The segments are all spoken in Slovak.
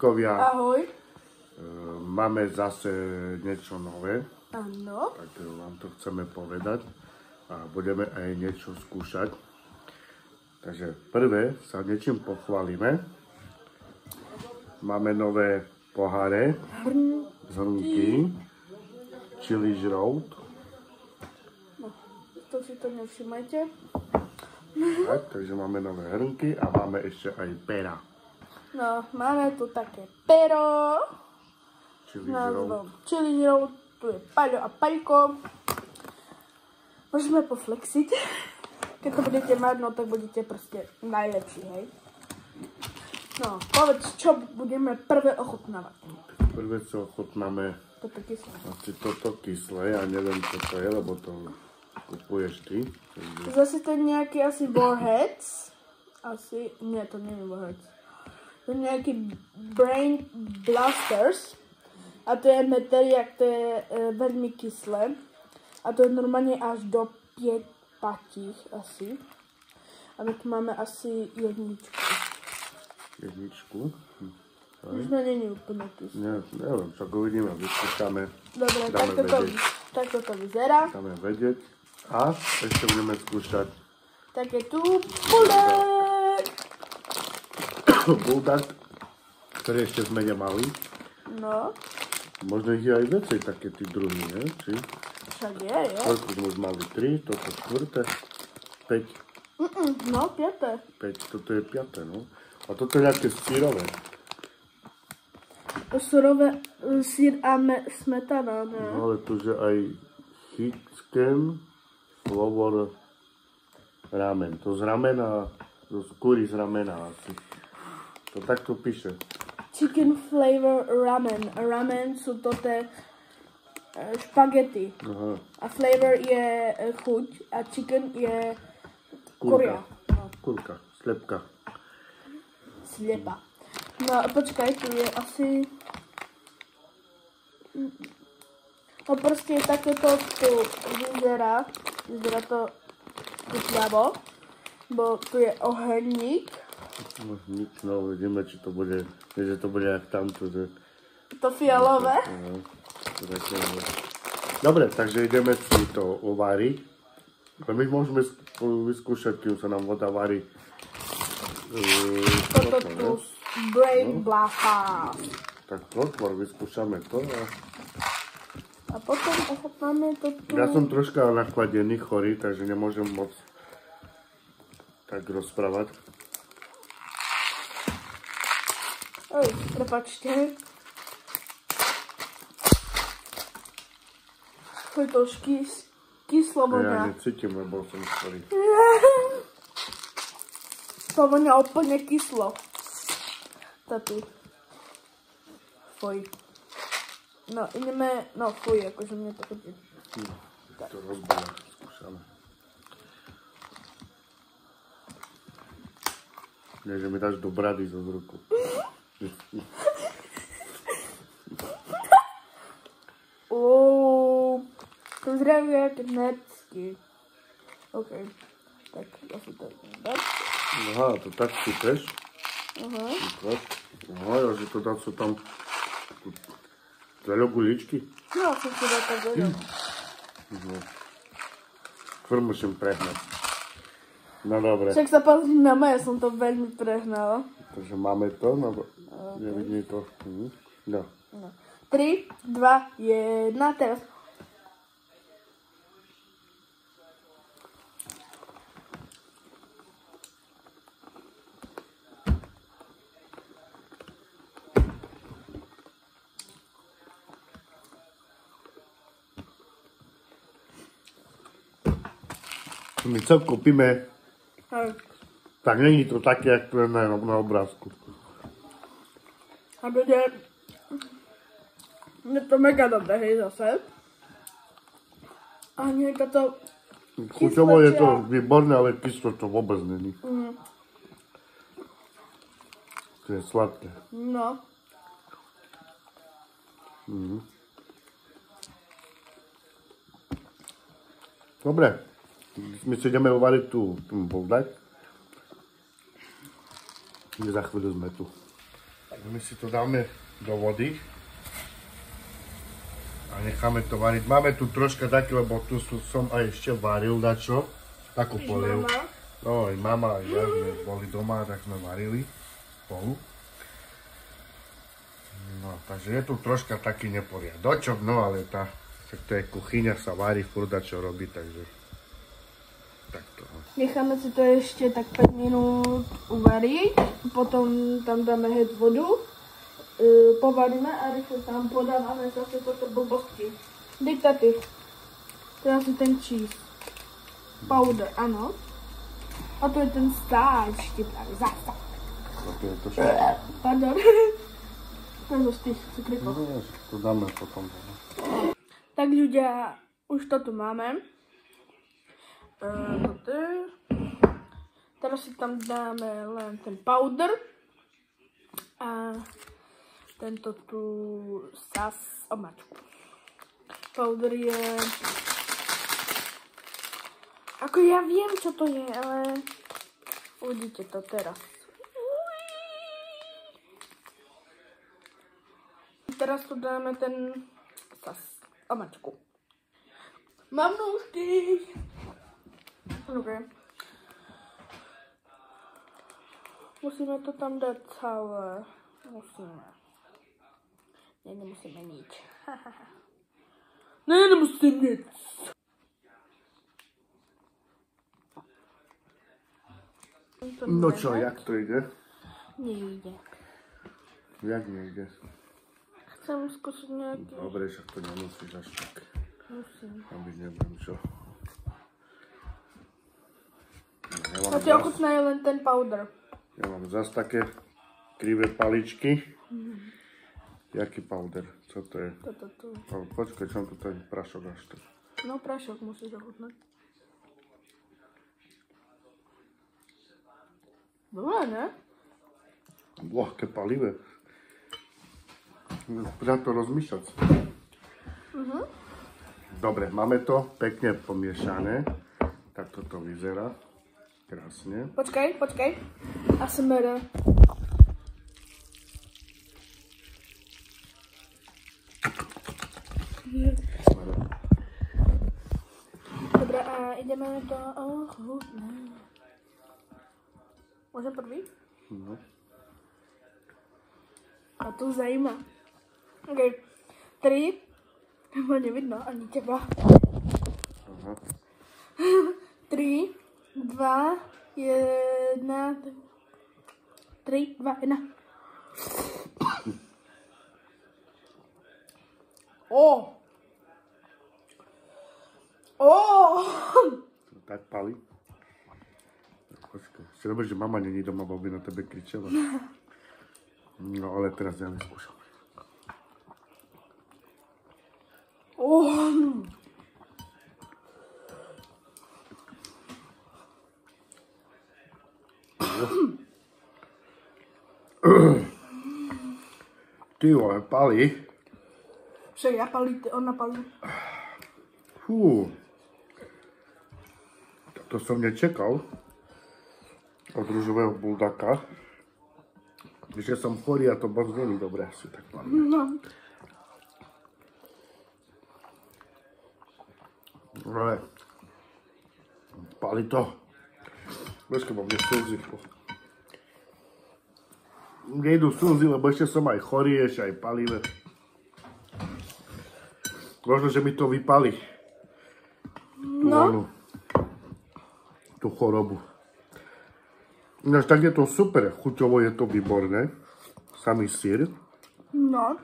divákovia. Ahoj. Máme zase niečo nové. Áno. Tak vám to chceme povedať. A budeme aj niečo skúšať. Takže prvé sa niečím pochválime. Máme nové poháre. Zhrnky. Chili Road. No, to si to nevšimajte. Tak, takže máme nové hrnky a máme ešte aj pera. No, máme tu také pero. Chili Road. Chili Road. Tu je Paľo a Paľko. Môžeme poflexiť. Keď to budete mať, no tak budete proste najlepší, hej. No, povedz, čo budeme prvé ochutnávať. Prvé, čo ochutnáme, Toto kyslé. asi toto kyslé. Ja neviem, čo to je, lebo to kupuješ ty. Zase to je nejaký asi Warheads. Asi, nie, to nie je Warheads. To je nejaký Brain Blasters. A to je materiál, to je veľmi kyslé. A to je normálne až do 5 patích asi. A my tu máme asi jedničku. Jedničku. Možno nie je úplne kyslé. Nie, neviem, však uvidíme, vyskúšame. Dobre, Dáme takto to vyzerá. Dáme vedieť. A ešte budeme skúšať Také tu bullet. bulldog, ktorý ešte sme nemali. No, Možno ich je aj viacej také tí druhy, nie? Či? však je. Koľko sme už mali? 3, toto 4, 5, No, 5. 5, toto je 5, no. A toto je nejaké sírové. Surové sír a smetana, ne? No, ale tu je aj chicken flavor ramen. To z ramena, to z kúry z ramena asi. To takto píše. Chicken flavor ramen. Ramen sú to tie špagety. Aha, A flavor je chuť a chicken je kuria. No, kurka, slepka. sliepa. No počkaj, tu je asi... No proste takéto tu vyzerá. Vyzerá to šľavo. Bo tu je ohrník. No, nič, no, uvidíme, či to bude, že to bude jak tamto, že... To fialové. No, dobre, takže ideme si to uváriť. Ale my môžeme vyskúšať, kým sa nám voda varí. Toto tu Brain Blasters. Tak otvor, vyskúšame to. A potom ochutnáme to tu. Ja som troška nachladený, chorý, takže nemôžem moc tak rozprávať. Oj, prepáčte. To je to už kyslo Ja voňa. necítim, lebo som chorý. To voňa úplne kyslo. Tatu. Fuj. No, ideme, no fuj, akože mne to chodí. To rozbala, skúšame. Nie, že mi dáš do brady zo ruku. To zdraví jak nerdsky. OK. Tak, ja si to dám. Aha, to tak chceš? Aha. Aha, ja že to dá sú tam veľa guličky. No, som si dal tak vedel. Skôr musím prehnať. No dobre, Však sa pozri na moje, som to veľmi prehnala. takže máme to, no nevidím to. No. No. 3, 2, 1, teraz. My co kúpime, Hej. tak není to také, jak to je na obrázku. A bude... Je to mega dobré, hej, zase. A nie je to... Chuťovo je to výborné, ale kyslo to vôbec není. To je sladké. No. Dobre, my si ideme uvariť tú bulldog. Za chvíľu sme tu. My si to dáme do vody a necháme to variť. Máme tu troška také, lebo tu som aj ešte varil dačo, takú polievku. No, aj mama, aj ja sme boli doma, tak sme varili spolu. No, takže je tu troška taký neporiadočok, no ale tak to je kuchyňa, sa varí, furt dačo robí, takže takto. Necháme si to ešte tak 5 minút uvariť, potom tam dáme hned vodu, povaríme a rýchlo tam podávame zase toto blbosti. Diktatív. Teraz je ten cheese. Powder, áno. A to je ten stáč, štipák, zasa. Pardon. To je zo z tých cukríkov. No, to dáme potom. Tak ľudia, už to tu máme. Teraz si tam dáme len ten powder a tento tu sas omáčku. Powder je... Ako ja viem, čo to je, ale uvidíte to teraz. Teraz tu dáme ten sas omáčku. Mám nůžky. Okay. Musíme to tam dát celé. Musíme. Ne, nemusíme nič. Ne, nemusím nic. No čo, jak to ide? Nejde. Jak nejde? Chcem skúsiť nejaký... Dobre, však to nemusíš až tak. Musím. Aby neviem čo. A ty ochutnajú len ten powder. Ja mám zase také krivé paličky. Jaký powder? Co to je? Toto tu. Počkaj, čo tu ten prašok až tak. No prašok musíš ochutnať. Dobre, ne? Ľahké palivé. Za to rozmýšľať. Dobre, máme to pekne pomiešané. Tak toto vyzerá. Krásne. Počkaj. ASMR. Dobre, a ideme to ochutnať. Môžem prvý? No. A to zajímá. OK. 3. Ma nevidno ani teba. Aha. 3, 2, 1. 3, 2, 1. Oh! Tak palí. Počkaj. Si robíš, že mama není doma, bo by na tebe kričela. No ale teraz ja vyskúšam. Ty vole, palí. Však ja palí, ona palí. Fú. To som nečekal od rúžového bulldaka. Že som chorý a to moc není dobré asi tak palí. No. Ale palí to. Počkaj, mám mne slzy. Nejdu slzy, lebo ešte som aj chorý, ešte aj palivé. Možno, že mi to vypali. No. Tú chorobu. Ináč tak je to super. Chuťovo je to výborné. Samý syr. No.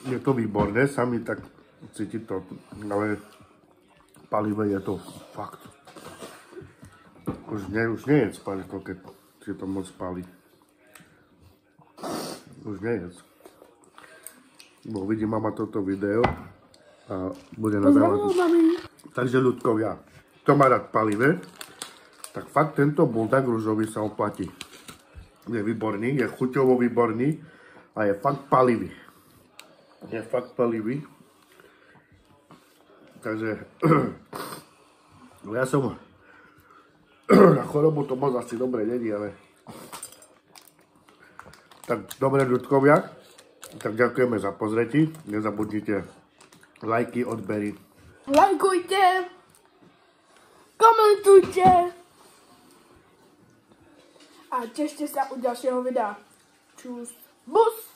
Je to výborné, sami tak cíti to, ale palivé je to fakt. Už nie je spáli to, keď si to moc spáli. Už nie je. Bo vidí mama toto video a bude nadávať. Takže ľudkovia, kto má rád palivé, tak fakt tento bulldog ružový sa oplatí. Je výborný, je chuťovo výborný a je fakt palivý. Je fakt palivý. Takže ja som Na chorobu to moc asi dobre není, ale... Tak dobre ľudkovia, tak ďakujeme za pozretí. Nezabudnite lajky, odbery. Lajkujte, komentujte a tešte sa u ďalšieho videa. Čus, bus!